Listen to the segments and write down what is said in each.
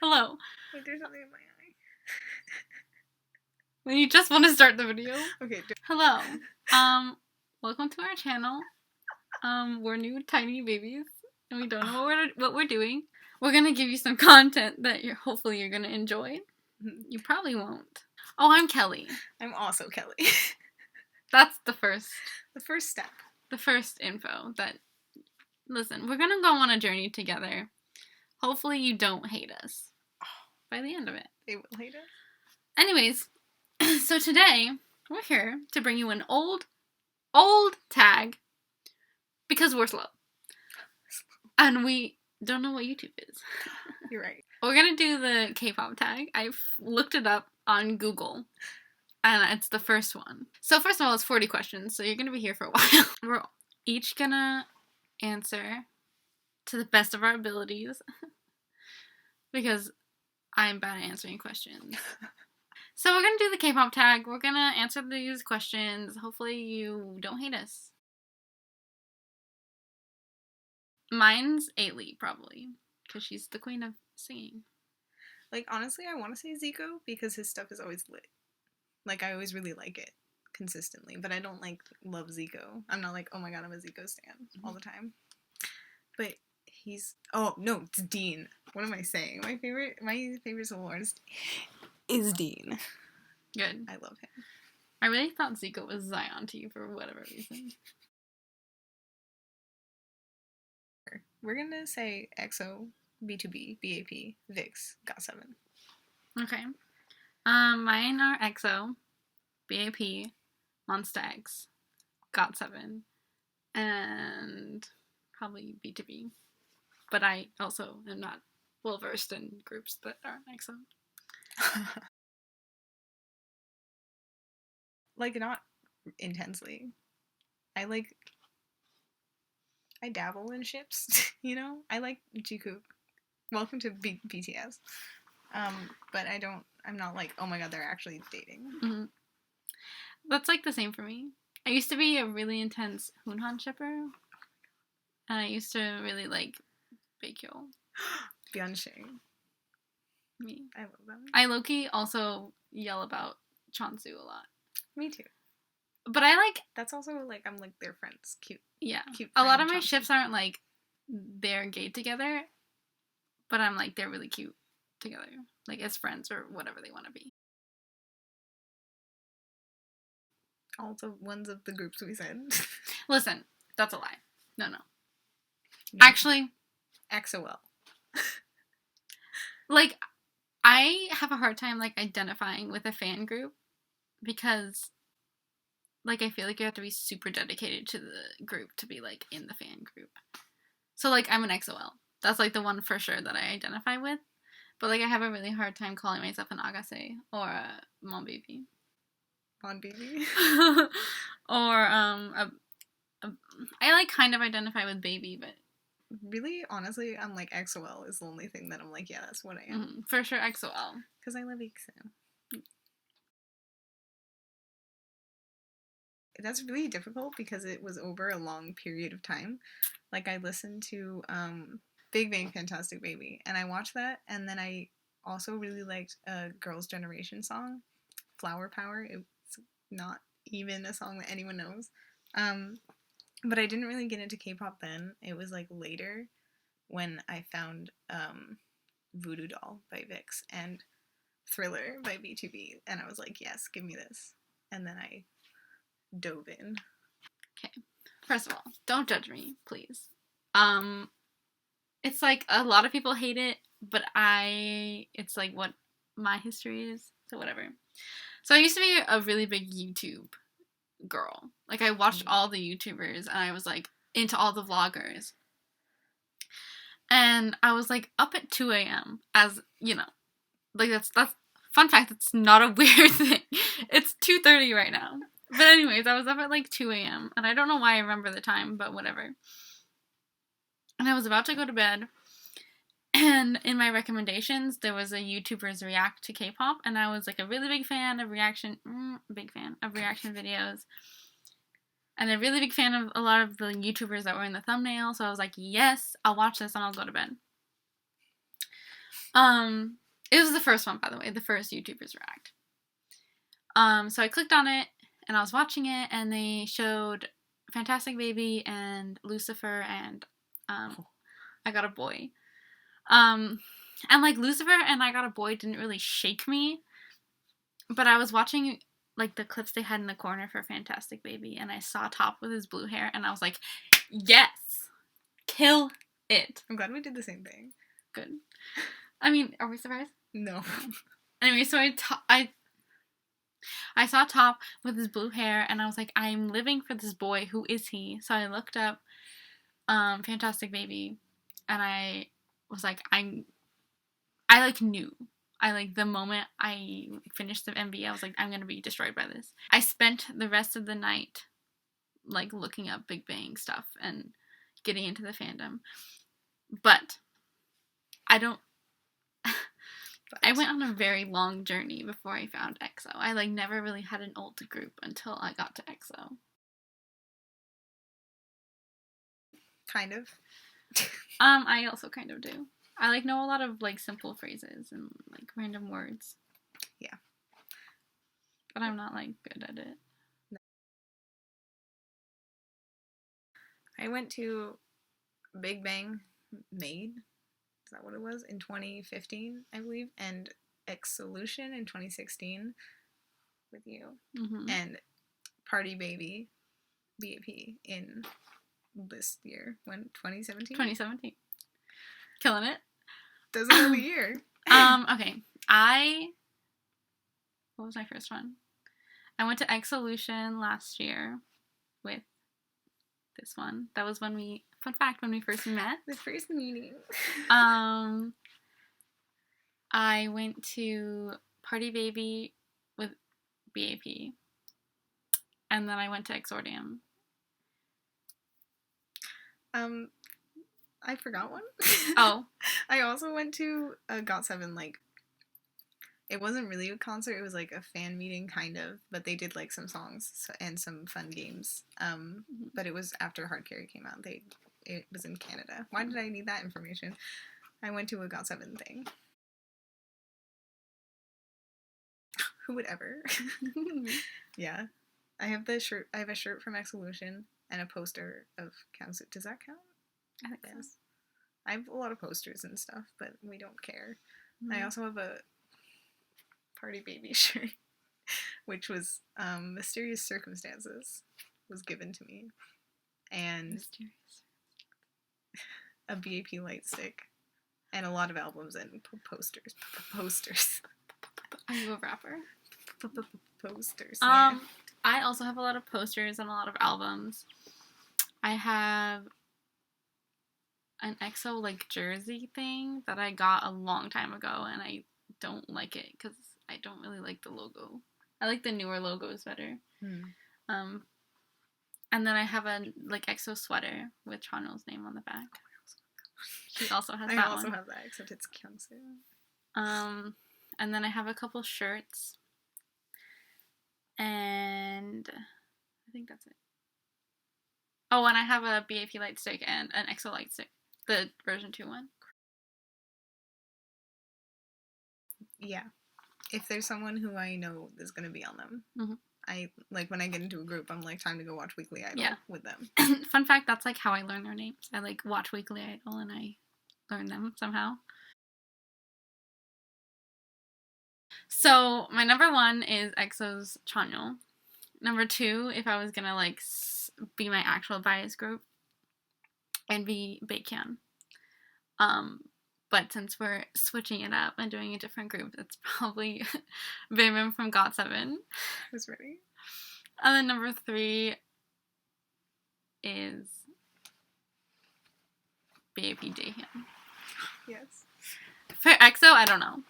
Hello. Wait, there's something in my eye. When you just want to start the video. Okay. Hello. Welcome to our channel. We're new tiny babies, and we don't know what we're doing. We're gonna give you some content that hopefully you're gonna enjoy. You probably won't. Oh, I'm Kelly. I'm also Kelly. That's the first step. The first info that, listen, we're gonna go on a journey together. Hopefully you don't hate us by the end of it. They will hate us. Anyways, so today we're here to bring you an old tag because we're slow. And we don't know what YouTube is. You're right. We're gonna do the K-pop tag. I've looked it up on Google. And it's the first one. So first of all, it's 40 questions, so you're gonna be here for a while. We're each gonna answer to the best of our abilities. Because I'm bad at answering questions. So we're gonna do the K-pop tag. We're gonna answer these questions. Hopefully you don't hate us. Mine's Ailey, probably. Because she's the queen of singing. Like, honestly, I want to say Zico because his stuff is always lit. Like, I always really like it consistently, but I don't, love Zico. I'm not like, oh my god, I'm a Zico stan all the time. But oh, no, it's Dean. What am I saying? My favorite solo artist is Dean. Good. I love him. I really thought Zico was Zion to you for whatever reason. We're gonna say EXO, B2B, BAP, VIX, GOT7. Okay. Mine are EXO, BAP, Monsta X, GOT7, and probably B2B. But I also am not well versed in groups that aren't EXO. Not intensely. I dabble in ships, I like Jikook. Welcome to BTS. But I'm not like, oh my god, they're actually dating. Mm-hmm. That's the same for me. I used to be a really intense Hoonhan shipper. And I used to really like Baekhyul. Byung-chae. Me. I love them. I low-key also yell about Chonsu a lot. Me too. But that's also I'm their friends. Cute. Yeah. Cute. A lot of my ships aren't they're gay together, but I'm they're really cute together. As friends or whatever they want to be. All the ones of the groups we said. Listen, that's a lie. No. Yeah. Actually, XOL. I have a hard time identifying with a fan group because I feel you have to be super dedicated to the group to be in the fan group. So I'm an XOL. That's the one for sure that I identify with. But I have a really hard time calling myself an Agase or a Mon Baby. Mon Baby? Or I kind of identify with Baby, but really, honestly, I'm XOL is the only thing that I'm yeah, that's what I am. Mm-hmm. For sure, XOL. Because I love EXO. That's really difficult because it was over a long period of time. I listened to Big Bang Fantastic Baby, and I watched that, and then I also really liked a Girls' Generation song, Flower Power. It's not even a song that anyone knows. But I didn't really get into K-pop then. It was later when I found Voodoo Doll by VIX and Thriller by B2B, and I was yes, give me this. And then I dove in. Okay. First of all, don't judge me, please. It's a lot of people hate it, but it's what my history is, so whatever. So I used to be a really big YouTube girl. I watched all the YouTubers, and I was into all the vloggers. And I was up at 2 a.m. as, that's fun fact, it's not a weird thing. It's 2:30 right now. But anyways, I was up at 2 a.m. and I don't know why I remember the time, but whatever. And I was about to go to bed, and in my recommendations, there was a YouTuber's react to K-pop, and I was a really big fan of reaction videos, and a really big fan of a lot of the YouTubers that were in the thumbnail, so I was yes, I'll watch this and I'll go to bed. It was the first one, by the way, the first YouTubers React. So I clicked on it, and I was watching it, and they showed Fantastic Baby and Lucifer and I Got a Boy. And like Lucifer and I Got a Boy didn't really shake me, but I was watching like the clips they had in the corner for Fantastic Baby, and I saw Top with his blue hair, and I was like, yes, kill it. I'm glad we did the same thing. Good. I mean, are we surprised? No. Anyway, so I saw Top with his blue hair, and I was like, I'm living for this boy. Who is he? So I looked up Fantastic Baby, and I was like, I like knew. I like the moment I finished the MV, I was like, I'm gonna be destroyed by this. I spent the rest of the night like looking up Big Bang stuff and getting into the fandom. But I don't. I went on a very long journey before I found EXO. I like never really had an old group until I got to EXO. Kind of. I also kind of do. I like know a lot of like simple phrases and like random words. Yeah. But I'm not like good at it. No. I went to Big Bang Made. Is that what it was? In 2015, I believe, and X-Solution in 2016 with you, and Party Baby, BAP in this year, when 2017. 2017, killing it. Doesn't know the year. Okay, what was my first one? I went to X-Solution last year with this one. That was when we. Fun fact, when we first met. The first meeting. I went to Party Baby with BAP. And then I went to Exordium. I forgot one. Oh. I also went to a GOT7, like, it wasn't really a concert, it was like a fan meeting, kind of, but they did like some songs and some fun games. But it was after Hard Carry came out. It was in Canada. Why did I need that information? I went to a GOT7 thing. Who would ever? Yeah. I have a shirt from X-Solution and a poster of Kyungsu. Does that count? I think so. I have a lot of posters and stuff, but we don't care. I also have a Party Baby shirt, which was Mysterious Circumstances was given to me, and a BAP light stick, and a lot of albums and posters. Are you a rapper? Posters. Yeah. I also have a lot of posters and a lot of albums. I have an EXO like jersey thing that I got a long time ago, and I don't like it because I don't really like the logo. I like the newer logos better. And then I have a like EXO sweater with Chanel's name on the back. She also has that one. I also have that, except it's Kyungsu. And then I have a couple shirts. And I think that's it. Oh, and I have a BAP light stick and an EXO light stick. The version 2 one. Yeah. If there's someone who I know is going to be on them. I, like, when I get into a group, I'm like, time to go watch Weekly Idol with them. Fun fact, that's, like, how I learn their names. I, like, watch Weekly Idol and I learn them somehow. So, my number 1 is EXO's Chanyeol. Number 2, if I was gonna, like, be my actual bias group, I'd be Baekhyun. But since we're switching it up and doing a different group, it's probably Baemin from GOT7. I was ready. And then number 3 is BAP Daehyun. Yes. For EXO, I don't know.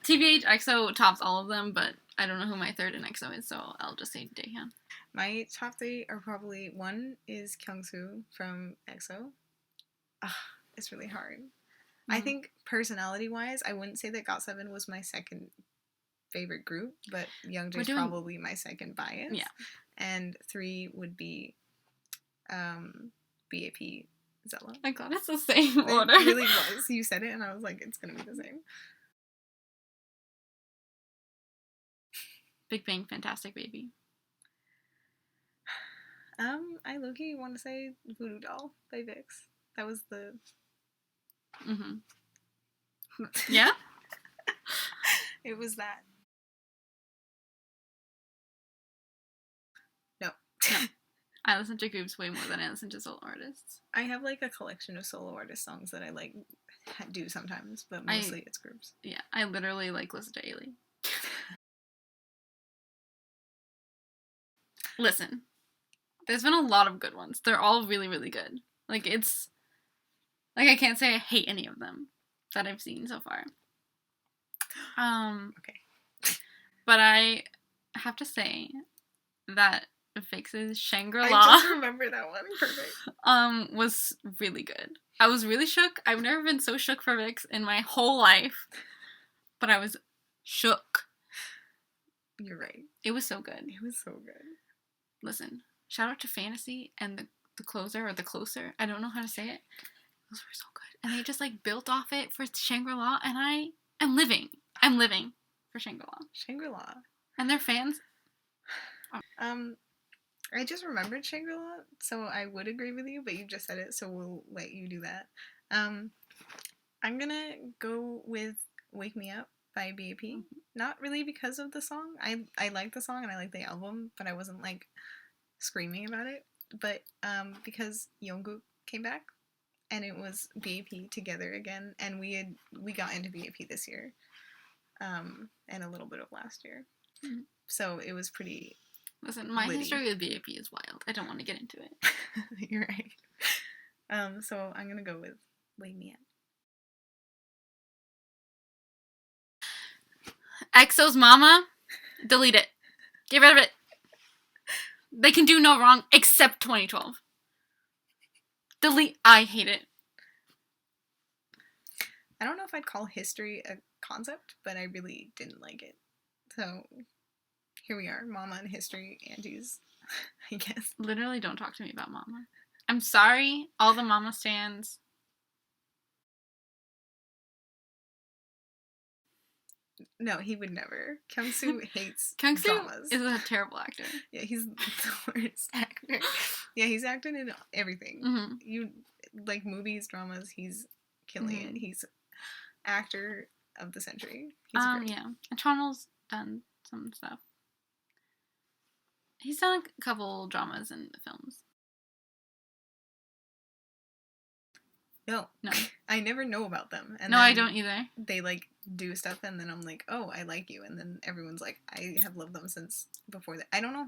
TBH, EXO tops all of them, but I don't know who my third in EXO is, so I'll just say Daehyun. My top 3 are probably, 1 is Kyungsu from EXO. It's really hard. I think personality-wise, I wouldn't say that GOT7 was my second favorite group, but Youngjae's probably my second bias. Yeah. And 3 would be BAP Zella. I got it's the same It order. really was. You said it, and I was like, it's gonna be the same. Big Bang Fantastic Baby. I low-key want to say Voodoo Doll by Vix. That was the... Yeah? It was that. No. I listen to groups way more than I listen to solo artists. I have, like, a collection of solo artist songs that I, like, do sometimes, but mostly it's groups. Yeah, I literally, like, listen to Ailey. Listen, there's been a lot of good ones. They're all really, really good. Like, it's... Like, I can't say I hate any of them that I've seen so far. Okay. But I have to say that Vix's Shangri-La... I just remember that one. Perfect. Was really good. I was really shook. I've never been so shook for Vix in my whole life. But I was shook. You're right. It was so good. It was so good. Listen, shout out to Fantasy and the closer or the closer. I don't know how to say it. Those were so good. And they just like built off it for Shangri-La, and I am living. I'm living for Shangri-La. Shangri-La. And their fans. I just remembered Shangri-La, so I would agree with you, but you just said it, so we'll let you do that. I'm gonna go with Wake Me Up by BAP. Mm-hmm. Not really because of the song. I like the song and I like the album, but I wasn't like screaming about it. But because Jungkook came back and it was BAP together again, and we got into BAP this year, and a little bit of last year. Mm-hmm. So it was pretty... Listen, my history with BAP is wild. I don't want to get into it. You're right. So I'm gonna go with Wake Me Up. EXO's Mama, delete it. Get rid of it. They can do no wrong except 2012. Delete. I hate it. I don't know if I'd call history a concept, but I really didn't like it. So here we are, Mama and history aunties, I guess. Literally, don't talk to me about Mama. I'm sorry, all the Mama stans. No, he would never. Kyung-soo hates Kyung-soo dramas. Is a terrible actor. Yeah, he's the worst actor. Yeah, he's acting in everything. Mm-hmm. You like movies, dramas, he's killing it. He's actor of the century. He's great. Yeah. And Chonel's done some stuff. He's done a couple dramas and films. No. I never know about them. And no, I don't either. They like do stuff and then I'm like, oh, I like you. And then everyone's like, I have loved them since before that. I don't know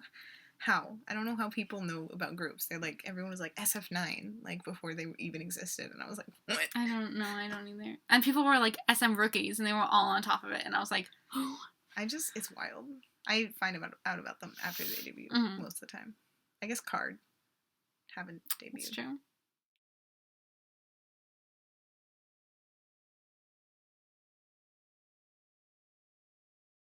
how. I don't know how people know about groups. They're like, everyone was like SF9, like before they even existed. And I was like, what? I don't know. I don't either. And people were like SM rookies and they were all on top of it. And I was like, oh. It's wild. I find out about them after they debut most of the time. I guess Card haven't debuted. That's true.